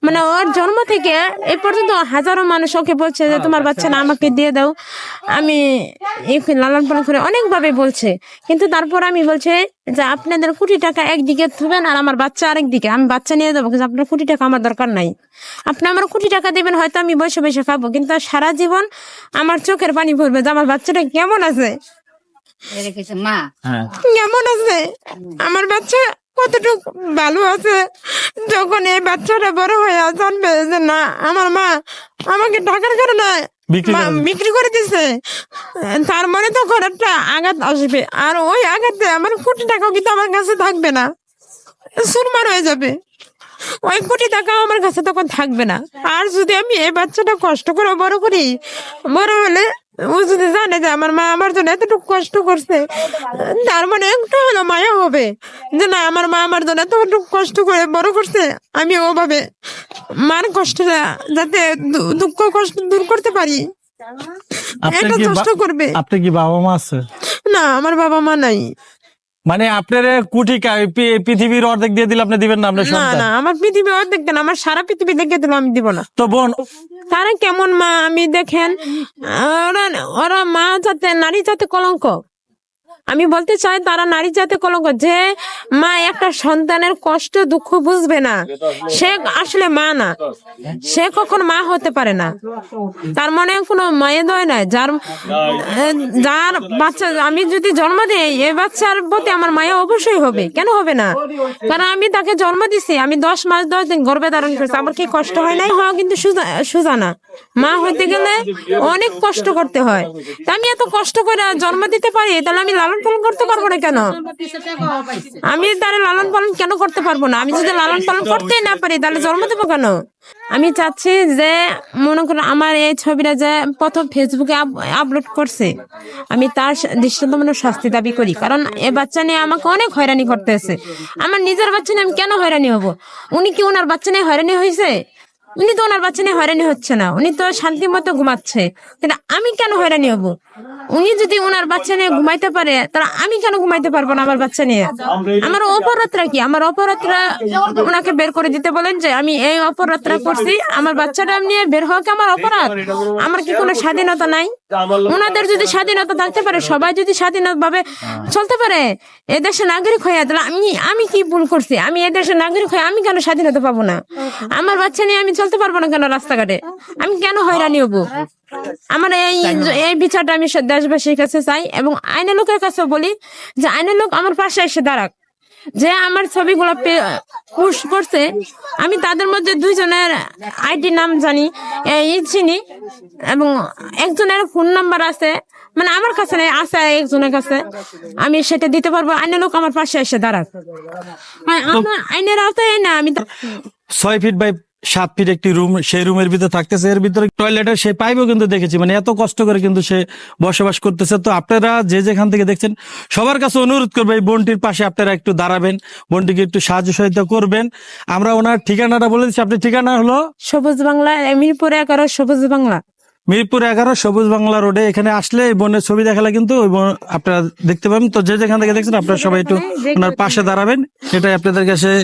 মানে ওর জন্ম থেকে এই পর্যন্ত হাজারো মানুষ ওকে বলছে যে তোমার বাচ্চা না আমাকে দিয়ে দাও, আমি লালন পালন করে অনেকভাবে বলছে। কিন্তু তারপর আমি বলছে যে আপনাদের কোটি টাকা একদিকে থুবেন আর আমার বাচ্চা আরেকদিকে, আমি বাচ্চা নিয়ে যাবো, কিন্তু আপনার কোটি টাকা আমার দরকার নাই। আপনি আমার কোটি টাকা দিবেন, হয়তো আমি বসে বসে খাবো, কিন্তু সারা জীবন আমার চোখের পানি পড়বে যে আমার বাচ্চাটা কেমন আছে, কেমন আছে, আমার বাচ্চা কতটুকু ভালো আছে। যখন এই বাচ্চাটা বড় হয়ে জানবে যে না আমার মা আমাকে টাকার কারণে বিক্রি করে দিছে, তার মনে তখন একটা আঘাত আসবে, আর ওই আঘাতে আমার কোটি টাকাও কিন্তু আমার কাছে থাকবে না, সুরমার হয়ে যাবে। ওই কোটি টাকা আমার কাছে তখন থাকবে না। আর যদি আমি এই বাচ্চাটা কষ্ট করে বড় করি, বড় হলে ও যদি জানে যে আমার মা আমার জন্য এতটুকু কষ্ট করছে, তার মানে একটু হলো মায়া হবে যে না আমার মা আমার জন্য এতটুকু কষ্ট করে বড় করছে, আমি ওভাবে মার কষ্টটা যাতে দুঃখ কষ্ট দূর করতে পারি এটা চেষ্টা করবে। আপনার কি বাবা মা আছে? না, আমার বাবা মা নাই। মানে আপনার কোটি পৃথিবীর অর্ধেক দিয়ে দিলে আপনি দিবেন না? আপনার না না, আমার পৃথিবী অর্ধেক দেন, আমার সারা পৃথিবী দেখে দিল আমি দিব না। তো বোন তারা কেমন মা আমি দেখেন, ওরা মা যাতে নারী জাতে কলঙ্ক। আমি বলতে চাই তারা নারী জাতে কলঙ্ক। যে মা একটা সন্তানের কষ্ট দুঃখ বুঝবে না, সে আসলে মা না, সে কখন মা হতে পারে না। তার মনে কোনো মায়ে দয় নাই। যার যার বাচ্চা আমি যদি জন্ম দিই, এই বাচ্চার প্রতি আমার মায়া অবশ্যই হবে, কেন হবে না? কারণ আমি তাকে জন্ম দিছি, আমি 10 মাস 10 দিন গর্ভে ধারণ করছি, আমার কি কষ্ট হয় নাই? হওয়া কিন্তু সোজা না। মা হইতে গেলে অনেক কষ্ট করতে হয়। তা আমি এত কষ্ট করে জন্ম দিতে পারি, তাহলে আমি লালন পালন করতে পারবো না কেন? আমি তার লালন পালন কেন করতে পারবো না? আমি যদি লালন পালন করতেই না পারি, তাহলে জন্ম দেবো কেন? আমি চাচ্ছি যে মনে করুন আমার এই ছবিটা যে প্রথম ফেসবুকে আপলোড করছে, আমি তার দৃষ্টান্তমূলক শাস্তি দাবি করি। কারণ এ বাচ্চা নিয়ে আমাকে অনেক হয়রানি করতেছে। আমার নিজের বাচ্চা নিয়ে আমি কেন হয়রানি হব? উনি কি ওনার বাচ্চা নিয়ে হয়রানি হয়েছে? উনি তো ওনার বাচ্চা নিয়ে হয়রানি হচ্ছে না, উনি তো শান্তি মতো ঘুমাচ্ছে। কিন্তু আমি কেন হয়রানি হব? উনি যদি ওনার বাচ্চা নিয়ে ঘুমাইতে পারে, তাহলে আমি কেন ঘুমাইতে পারবো না আমার বাচ্চা নিয়ে? আমার অপরাধটা কি? আমার অপরাধটা ওনাকে বের করে দিতে বলেন যে আমি এই অপরাধটা করছি, আমার বাচ্চাটা নিয়ে বের হওয়া কি আমার অপরাধ? আমার কি কোনো স্বাধীনতা নাই? ওনাদের যদি স্বাধীনতা থাকতে পারে, সবাই যদি স্বাধীনভাবে চলতে পারে, এদেশের নাগরিক হয়ে, তাহলে আমি কি ভুল করছি? আমি এদেশের নাগরিক হয়ে আমি কেন স্বাধীনতা পাবো না? আমার বাচ্চা নিয়ে আমি চলতে পারবো না কেন রাস্তাঘাটে? আমি কেন হয়রানি হবো? আমার এই বিচারটা আমি দেশবাসীর কাছে চাই, এবং আইনের লোকের কাছে বলি যে আইনের লোক আমার পাশে এসে দাঁড়াক। যে আমার ছবিগুলো পোস্ট করছে, আমি তাদের মধ্যে 2 জনের আইডি নাম জানি, চিনি, এবং একজনের ফোন নাম্বার আছে, মানে আমার কাছে নেই, আছে একজনের কাছে, আমি সেটা দিতে পারবো। আইনের লোক আমার পাশে এসে দাঁড়াক। আইনের আওতায় না। আমি 6 ফিট বাই 7 ফিট একটি রুম, সেই রুমের ভিতরে থাকতেছে, এর ভিতরে টয়লেটের সে পাইপও কিন্তু দেখেছি। মানে এত কষ্ট করে কিন্তু সে বসবাস করতেছে। তো আপনারা যে যেখান থেকে দেখছেন, সবার কাছে অনুরোধ করবো এই বোনটির পাশে আপনারা একটু দাঁড়াবেন, বোনটিকে একটু সাহায্য সহায়তা করবেন। আমরা ওনার ঠিকানাটা বলে দিচ্ছি। আপনার ঠিকানা হলো সবুজ বাংলা, মিরপুর 11 সবুজ বাংলা, মিরপুর 11 সবুজ বাংলা রোডে। এখানে আসলে এই বোনের ছবি দেখালে কিন্তু ওই বোন আপনারা দেখতে পাবেন। তো যে যেখান থেকে দেখছেন আপনারা সবাই একটু ওনার পাশে দাঁড়াবেন, সেটাই আপনাদের কাছে